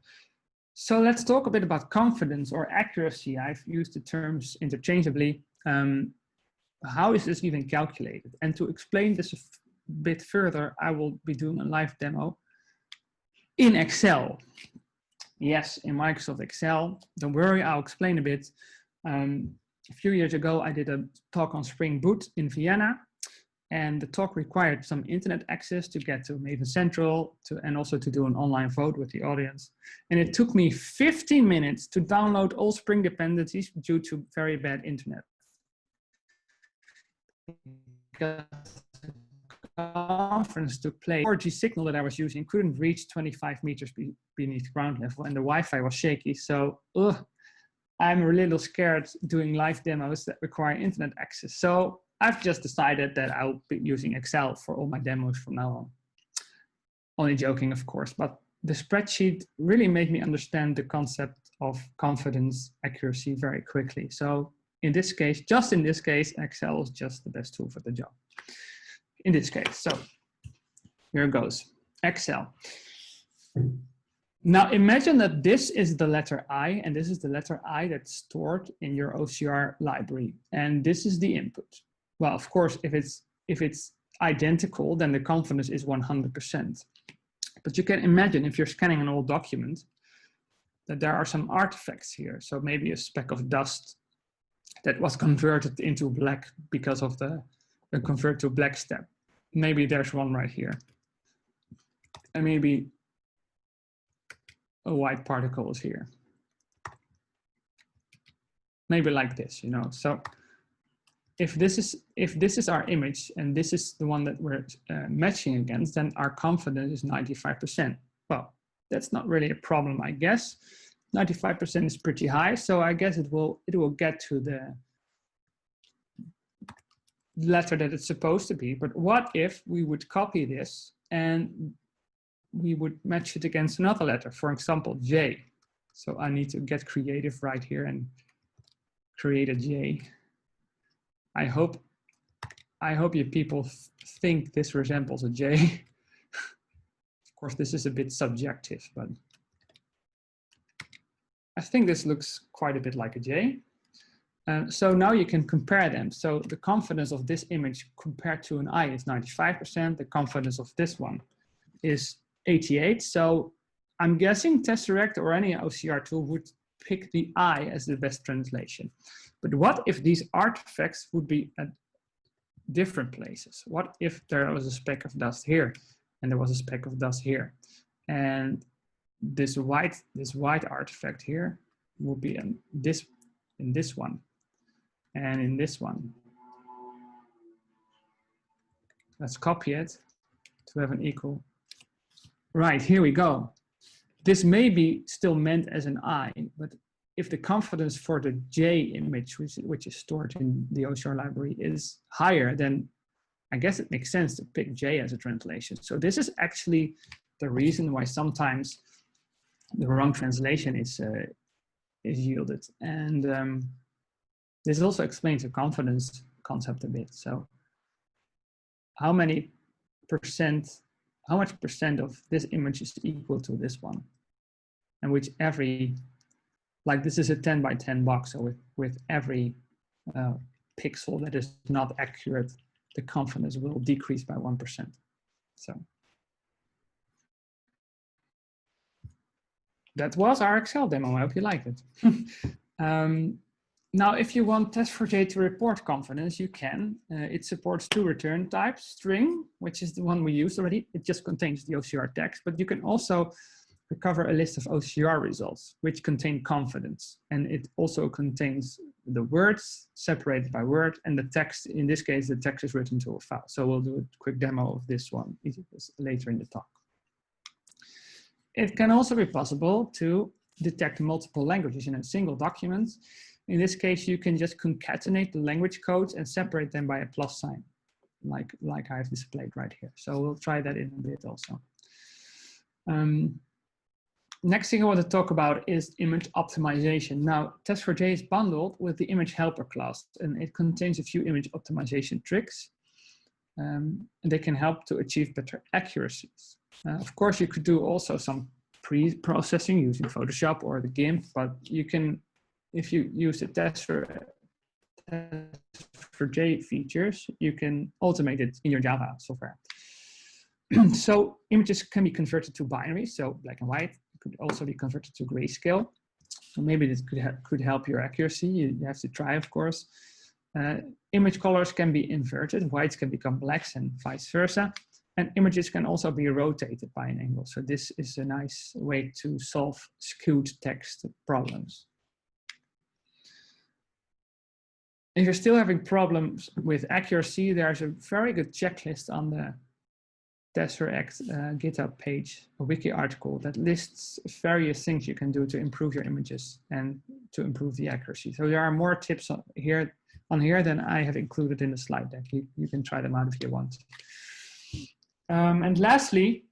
So let's talk a bit about confidence or accuracy. I've used the terms interchangeably. How is this even calculated? And to explain this a bit further, I will be doing a live demo in Excel. Yes, in Microsoft Excel. Don't worry, I'll explain a bit. A few years ago, I did a talk on Spring Boot in Vienna, and the talk required some internet access to get to Maven Central and also to do an online vote with the audience. And it took me 15 minutes to download all Spring dependencies due to very bad internet. Because the conference took place, 4G signal that I was using couldn't reach 25 meters beneath ground level, and the Wi-Fi was shaky. So I'm a little scared doing live demos that require internet access. So I've just decided that I'll be using Excel for all my demos from now on. Only joking, of course, but the spreadsheet really made me understand the concept of confidence, accuracy very quickly. So in this case, just in this case, Excel is just the best tool for the job. In this case, so here it goes, Excel. Now imagine that this is the letter I, and this is the letter I that's stored in your OCR library, and this is the input. Well, of course, if it's identical, then the confidence is 100%. But you can imagine if you're scanning an old document that there are some artifacts here. So maybe a speck of dust that was converted into black because of the convert to black step. Maybe there's one right here. And maybe a white particle is here. Maybe like this, you know. So if this is our image and this is the one that we're matching against, then our confidence is 95%. Well, that's not really a problem, I guess. 95% is pretty high, so I guess it will get to the letter that it's supposed to be. But what if we would copy this and we would match it against another letter, for example, J. So I need to get creative right here and create a J. I hope you people think this resembles a J. Of course, this is a bit subjective, but I think this looks quite a bit like a J. So now you can compare them. So the confidence of this image compared to an I is 95%. The confidence of this one is 88. So I'm guessing Tesseract or any OCR tool would pick the I as the best translation. But what if these artifacts would be at different places? What if there was a speck of dust here and there was a speck of dust here? And this white artifact here will be in this one and in this one. Let's copy it to have an equal. Right, here we go. This may be still meant as an I, but if the confidence for the J image, which is stored in the OCR library, is higher, then I guess it makes sense to pick J as a translation. So this is actually the reason why sometimes the wrong translation is yielded. And this also explains the confidence concept a bit. So how much percent of this image is equal to this one? And which like this is a 10 by 10 box, so with every pixel that is not accurate, the confidence will decrease by 1%. So that was our Excel demo. I hope you liked it. Now, if you want Tess4J to report confidence, you can. It supports 2 return types: string, which is the one we used already. It just contains the OCR text, but you can also recover a list of OCR results, which contain confidence. And it also contains the words separated by word, and the text. In this case, the text is written to a file. So we'll do a quick demo of this one later in the talk. It can also be possible to detect multiple languages in a single document. In this case, you can just concatenate the language codes and separate them by a plus sign, like I have displayed right here. So we'll try that in a bit also. Next thing I want to talk about is image optimization. Now, Tess4J is bundled with the image helper class, and it contains a few image optimization tricks. And they can help to achieve better accuracies. Of course, you could do also some pre-processing using Photoshop or the GIMP, but you can, if you use the Tess4J features, you can automate it in your Java software. So images can be converted to binary, so black and white. It could also be converted to grayscale. So maybe this could help your accuracy. You have to try, of course. Image colors can be inverted. Whites can become blacks and vice versa. And images can also be rotated by an angle. So this is a nice way to solve skewed text problems. If you're still having problems with accuracy, there's a very good checklist on the Tesseract GitHub page, a wiki article that lists various things you can do to improve your images and to improve the accuracy. So there are more tips on here than I have included in the slide deck. You can try them out if you want. And lastly,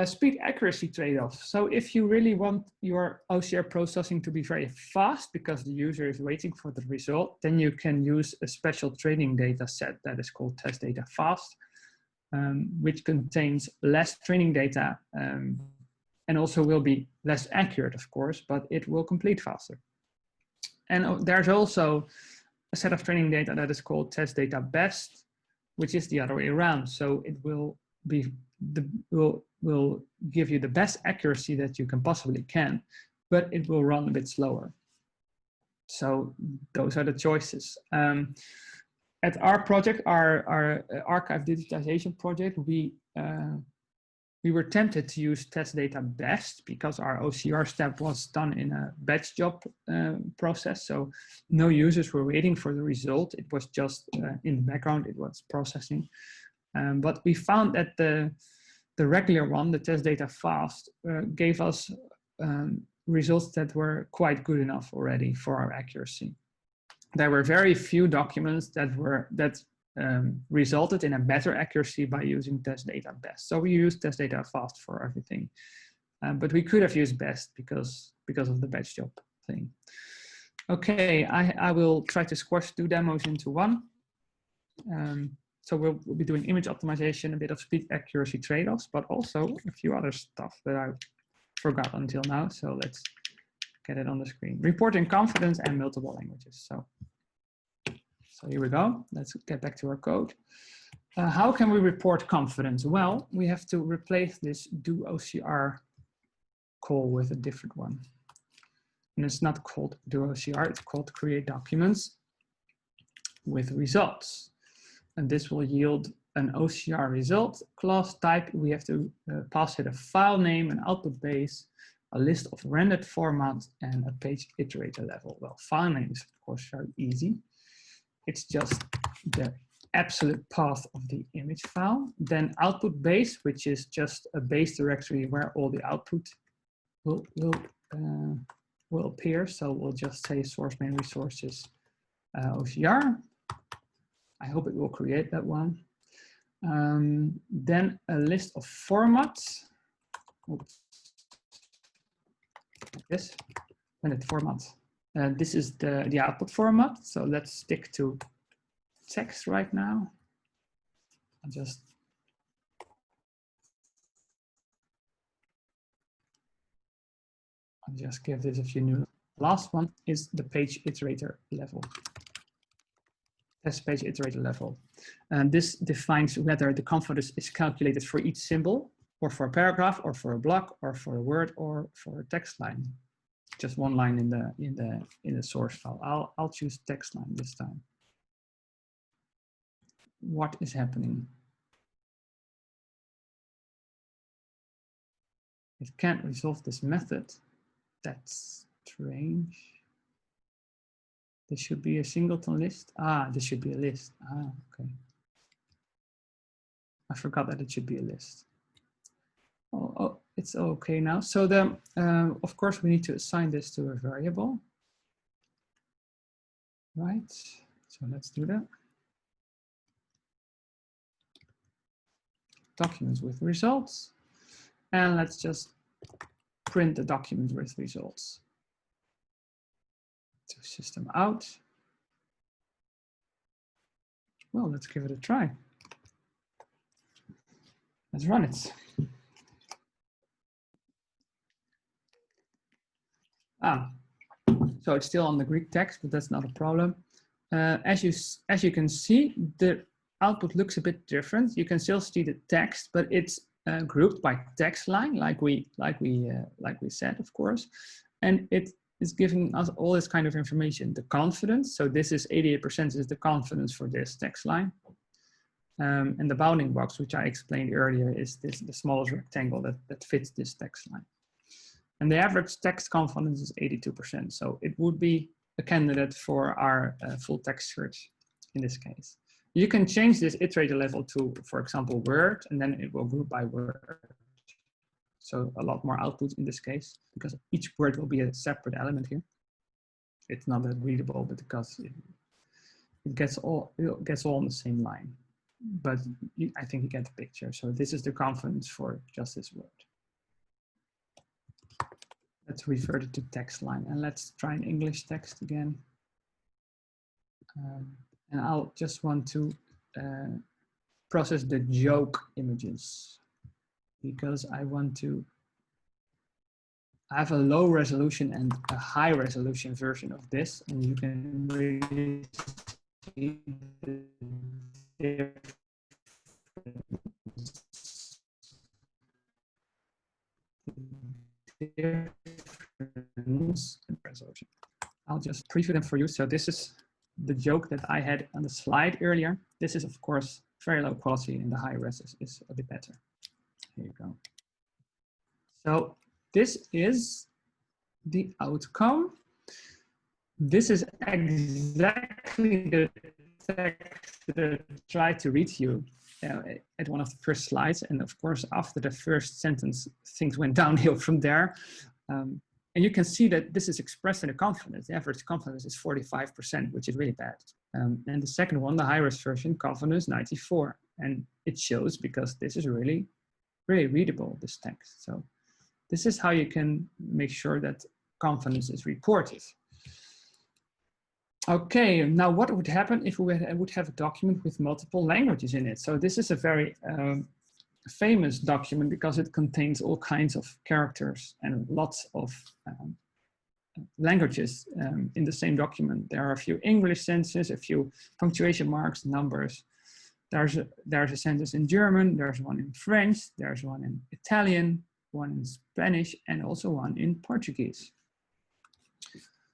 speed accuracy trade-offs. So if you really want your OCR processing to be very fast because the user is waiting for the result, then you can use a special training data set that is called Test Data Fast, which contains less training data and also will be less accurate, of course, but it will complete faster. And there's also a set of training data that is called Test Data Best, which is the other way around. So it will give you the best accuracy that you can possibly can, but it will run a bit slower. So those are the choices. At our project, our archive digitization project, we were tempted to use Test Data Best because our OCR step was done in a batch job process. So no users were waiting for the result. It was just in the background, it was processing. But we found that the regular one, the Test Data Fast, gave us results that were quite good enough already for our accuracy. There were very few documents that resulted in a better accuracy by using Test Data Best. So we used Test Data Fast for everything, but we could have used Best because of the batch job thing. Okay, I will try to squash 2 demos into one. So we'll be doing image optimization, a bit of speed accuracy trade-offs, but also a few other stuff that I forgot until now. So let's get it on the screen. Reporting confidence and multiple languages. So here we go. Let's get back to our code. How can we report confidence? Well, we have to replace this do OCR call with a different one. And it's not called do OCR, it's called create documents with results. And this will yield an OCR result. Class type, we have to pass it a file name, an output base, a list of rendered formats, and a page iterator level. Well, file name is of course very easy. It's just the absolute path of the image file. Then output base, which is just a base directory where all the output will appear. So we'll just say source main resources OCR. I hope it will create that one. Then a list of formats. Oops. Like this, rendered format. This is the output format. So let's stick to text right now. I'll just give this a few new. Last one is the page iterator level. Test page iterator level. And this defines whether the confidence is calculated for each symbol, or for a paragraph, or for a block, or for a word, or for a text line. Just one line in the source file. I'll choose text line this time. What is happening? It can't resolve this method. That's strange. This should be a singleton list. Ah, this should be a list. Ah, okay. I forgot that it should be a list. Oh, it's okay now. So of course, we need to assign this to a variable. Right, so let's do that. Documents with results. And let's just print the document with results. To system out. Well, let's give it a try. Let's run it. So it's still on the Greek text, but that's not a problem. As you can see, the output looks a bit different. You can still see the text, but it's grouped by text line, like we said, of course, and it is giving us all this kind of information. The confidence, so this is 88% is the confidence for this text line, and the bounding box, which I explained earlier, is the smallest rectangle that fits this text line. And the average text confidence is 82%. So it would be a candidate for our full text search in this case. You can change this iterator level to, for example, word, and then it will group by word. So a lot more output in this case, because each word will be a separate element here. It's not that readable, but because it gets all on the same line. But I think you get the picture. So this is the confidence for just this word. Let's revert it to text line, and let's try an English text again. And I'll just want to process the joke images, because I want to have a low resolution and a high resolution version of this, and you can really see the difference in resolution. I'll just preview them for you. So this is the joke that I had on the slide earlier. This is, of course, very low quality, and the high res is a bit better. Here you go. So this is the outcome. This is exactly the text that I tried to read to you at one of the first slides. And of course, after the first sentence, things went downhill from there. And you can see that this is expressed in the confidence. The average confidence is 45%, which is really bad. And the second one, the high-res version, confidence 94. And it shows because this is really, really readable, this text. So this is how you can make sure that confidence is reported. Okay, now what would happen if we would have a document with multiple languages in it? So this is a very famous document because it contains all kinds of characters and lots of languages in the same document. There are a few English sentences, a few punctuation marks, numbers. There's a sentence in German, there's one in French, there's one in Italian, one in Spanish, and also one in Portuguese.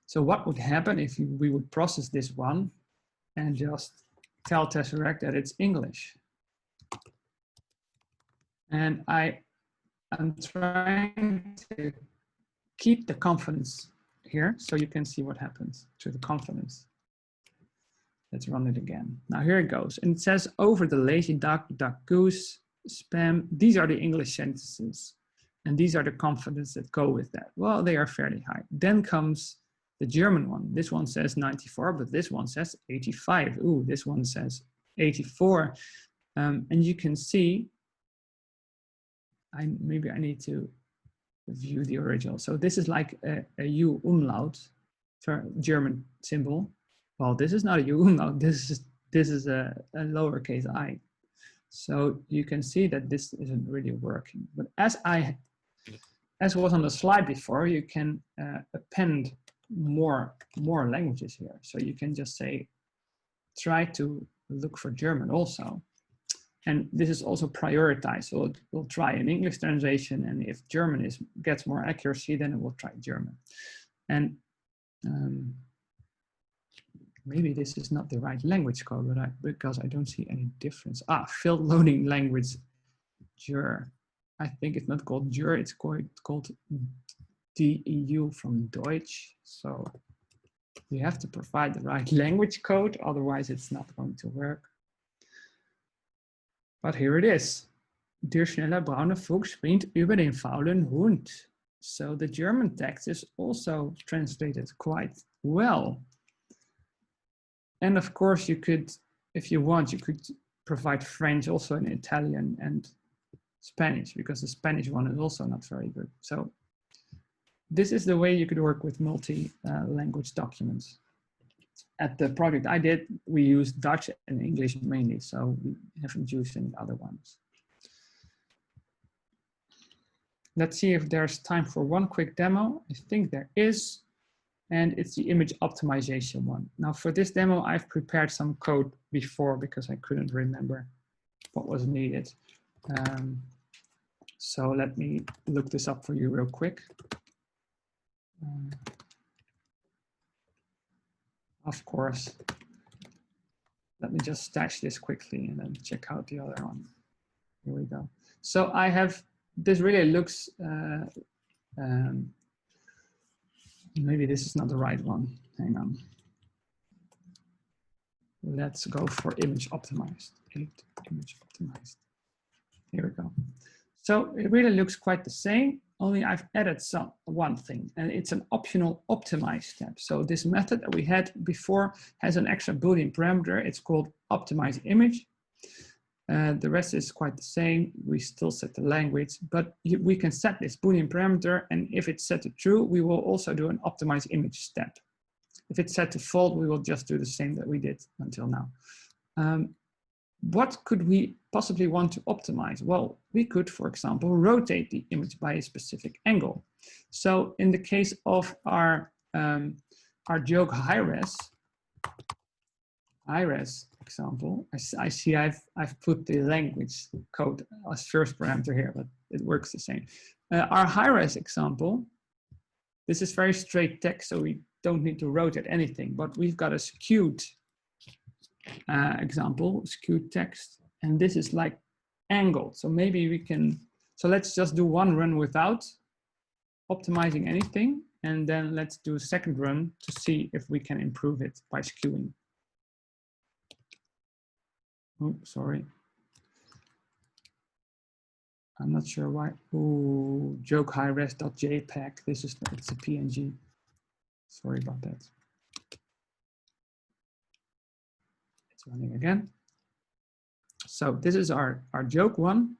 So what would happen if we would process this one and just tell Tesseract that it's English? And I'm trying to keep the confidence here so you can see what happens to the confidence. Let's run it again. Now here it goes. And it says over the lazy duck, duck goose, spam. These are the English sentences. And these are the confidence that go with that. Well, they are fairly high. Then comes the German one. This one says 94, but this one says 85. Ooh, this one says 84. And you can see, maybe I need to view the original. So this is like a U umlaut for German symbol. Well, this is not a U umlaut. This is a lowercase I. So you can see that this isn't really working. But as was on the slide before, you can append more languages here. So you can just say, try to look for German also. And this is also prioritized. So we'll try an English translation, and if German gets more accuracy, then it will try German. And maybe this is not the right language code, but because I don't see any difference. Field loading language, JUR. I think it's not called JUR, it's called DEU from Deutsch. So you have to provide the right language code, otherwise it's not going to work. But here it is. Der schnelle braune Fuchs springt über den faulen Hund. So the German text is also translated quite well. And of course you could, if you want, you could provide French also in Italian and Spanish, because the Spanish one is also not very good. So this is the way you could work with multi-language documents. At the project I did, we used Dutch and English mainly, so we haven't used any other ones. Let's see if there's time for one quick demo. I think there is, and it's the image optimization one. Now for this demo, I've prepared some code before because I couldn't remember what was needed. So let me look this up for you real quick. Of course, let me just stash this quickly and then check out the other one. Here we go. So I have, this really looks, maybe this is not the right one. Hang on. Let's go for image optimized. Image optimized. Here we go. So it really looks quite the same, only I've added one thing, and it's an optional optimize step. So this method that we had before has an extra Boolean parameter. It's called optimize image. The rest is quite the same. We still set the language, but we can set this Boolean parameter, and if it's set to true, we will also do an optimize image step. If it's set to false, we will just do the same that we did until now. What could we possibly want to optimize? Well, we could, for example, rotate the image by a specific angle. So in the case of our joke high-res example, I see I've put the language code as first parameter here, but it works the same. Our high-res example, this is very straight text, so we don't need to rotate anything, but we've got a skewed example, skewed text, and this is like angled. So maybe we can, so let's just do one run without optimizing anything, and then let's do a second run to see if we can improve it by skewing. Oh, sorry. I'm not sure why. Oh, joke high-res.jpg. It's a PNG. Sorry about that. It's running again. So this is our joke one,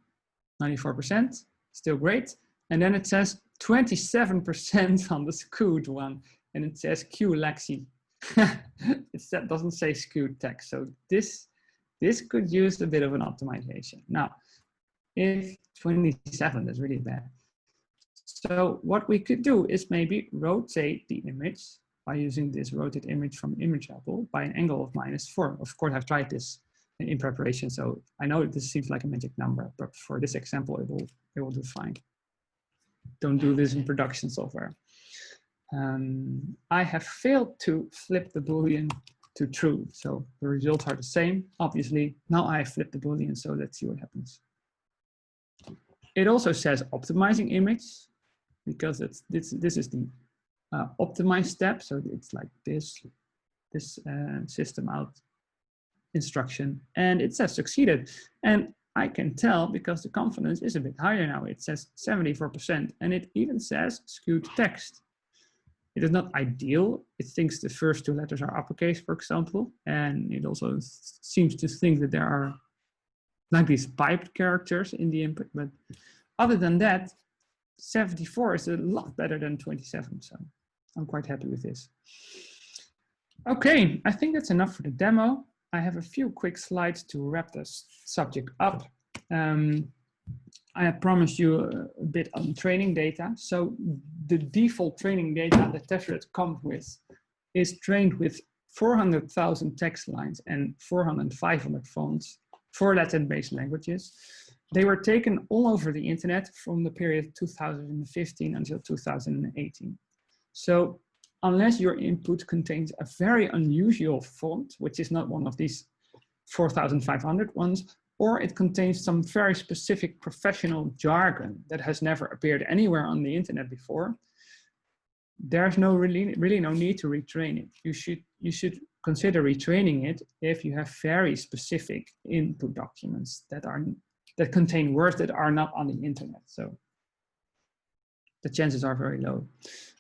94%, still great. And then it says 27% on the skewed one, and it says Q Lexi. It doesn't say skewed text. So this could use a bit of an optimization. Now, if 27 is really bad, So what we could do is maybe rotate the image by using this rotate image from ImageApple by an angle of -4. Of course, I've tried this in preparation, so I know this seems like a magic number, but for this example, it will do fine. Don't do this in production software. I have failed to flip the Boolean to true, so the results are the same. Obviously, now I flipped the Boolean, so let's see what happens. It also says optimizing image, because this is the optimize step, so it's like this system out instruction, and it says succeeded. And I can tell because the confidence is a bit higher now. It says 74%, and it even says skewed text. It is not ideal. It thinks the first two letters are uppercase, for example, and it also seems to think that there are like these piped characters in the input. But other than that, 74 is a lot better than 27, so I'm quite happy with this. Okay, I think that's enough for the demo. I have a few quick slides to wrap this subject up. I have promised you a bit on training data. So the default training data that Tesseract comes with is trained with 400,000 text lines and 400-500 fonts for Latin-based languages. They were taken all over the internet from the period 2015 until 2018. So unless your input contains a very unusual font, which is not one of these 4,500 ones, or it contains some very specific professional jargon that has never appeared anywhere on the internet before, there's really no need to retrain it. You should consider retraining it if you have very specific input documents that contain words that are not on the internet. So the chances are very low.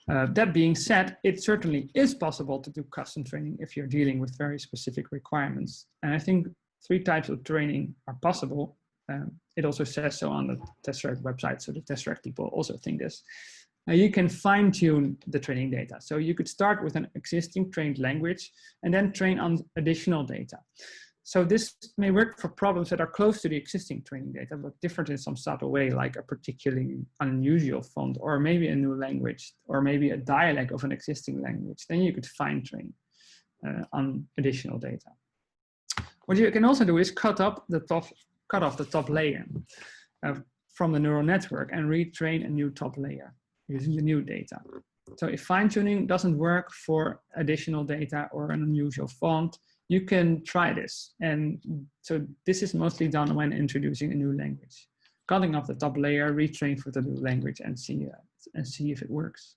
That being said, it certainly is possible to do custom training if you're dealing with very specific requirements. And I think 3 types of training are possible. It also says so on the Tesseract website, so the Tesseract people also think this. You can fine tune the training data. So you could start with an existing trained language and then train on additional data. So this may work for problems that are close to the existing training data, but different in some subtle way, like a particularly unusual font, or maybe a new language, or maybe a dialect of an existing language. Then you could fine train on additional data. What you can also do is cut off the top layer from the neural network and retrain a new top layer using the new data. So if fine-tuning doesn't work for additional data or an unusual font, you can try this. And so this is mostly done when introducing a new language. Cutting off the top layer, retrain for the new language and see if it works.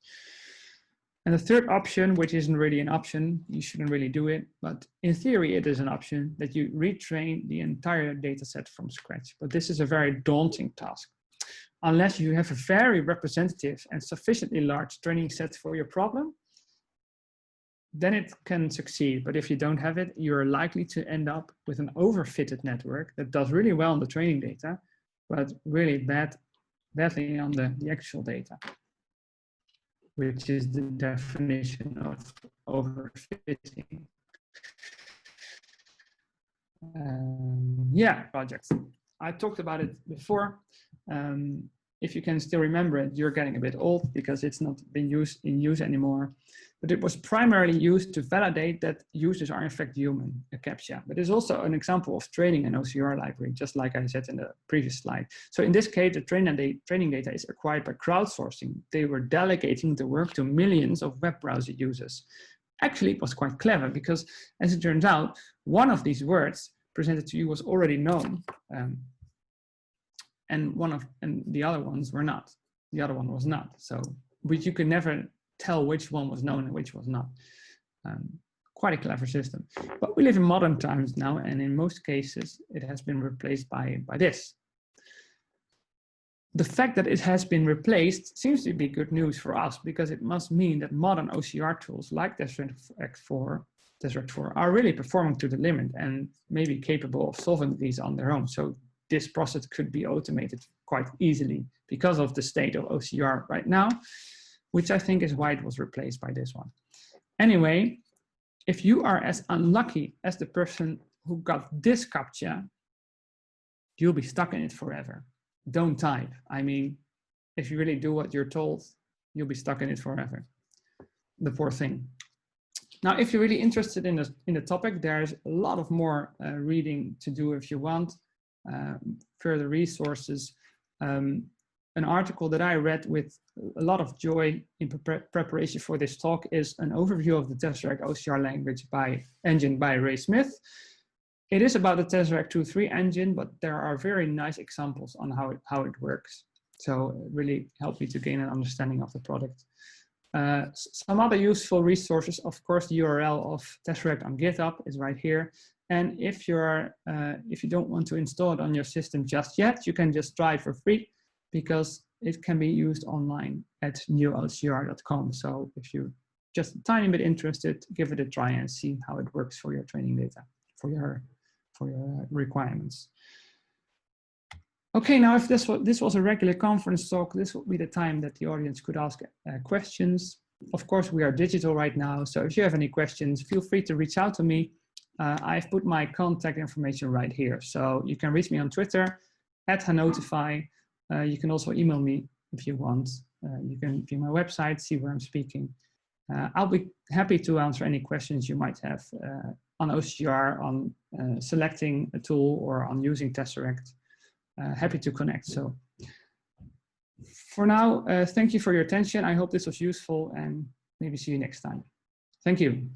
And the third option, which isn't really an option, you shouldn't really do it, but in theory it is an option, that you retrain the entire data set from scratch. But this is a very daunting task. Unless you have a very representative and sufficiently large training set for your problem, then it can succeed. But if you don't have it, you're likely to end up with an overfitted network that does really well on the training data, but really badly on the actual data, which is the definition of overfitting. Yeah, projects. I talked about it before. If you can still remember it, you're getting a bit old because it's not been in use anymore. But it was primarily used to validate that users are in fact human, a CAPTCHA. But it's also an example of training an OCR library, just like I said in the previous slide. So in this case, the training data is acquired by crowdsourcing. They were delegating the work to millions of web browser users. Actually, it was quite clever because, as it turns out, one of these words presented to you was already known. And the other ones were not. The other one was not. So, but you could never tell which one was known and which was not. Quite a clever system. But we live in modern times now, and in most cases, it has been replaced by this. The fact that it has been replaced seems to be good news for us, because it must mean that modern OCR tools like Tesseract 4 are really performing to the limit and maybe capable of solving these on their own. So this process could be automated quite easily because of the state of OCR right now, which I think is why it was replaced by this one. Anyway, if you are as unlucky as the person who got this CAPTCHA, you'll be stuck in it forever. Don't type. I mean, if you really do what you're told, you'll be stuck in it forever. The poor thing. Now, if you're really interested in the topic, there's a lot of more reading to do if you want, further resources. An article that I read with a lot of joy in preparation for this talk is an overview of the Tesseract OCR language engine by Ray Smith. It is about the Tesseract 2.3 engine, but there are very nice examples on how it works. So it really helped me to gain an understanding of the product. Some other useful resources, of course, the URL of Tesseract on GitHub is right here. And if you don't want to install it on your system just yet, you can just try it for free, because it can be used online at newocr.com. So if you're just a tiny bit interested, give it a try and see how it works for your training data, for your requirements. Okay, now if this was a regular conference talk, this would be the time that the audience could ask questions. Of course, we are digital right now, so if you have any questions, feel free to reach out to me. I've put my contact information right here. So you can reach me on Twitter, @Hanotify. You can also email me if you want. You can view my website, see where I'm speaking. I'll be happy to answer any questions you might have on OCR, on selecting a tool, or on using Tesseract. Happy to connect. So for now, thank you for your attention. I hope this was useful, and maybe see you next time. Thank you.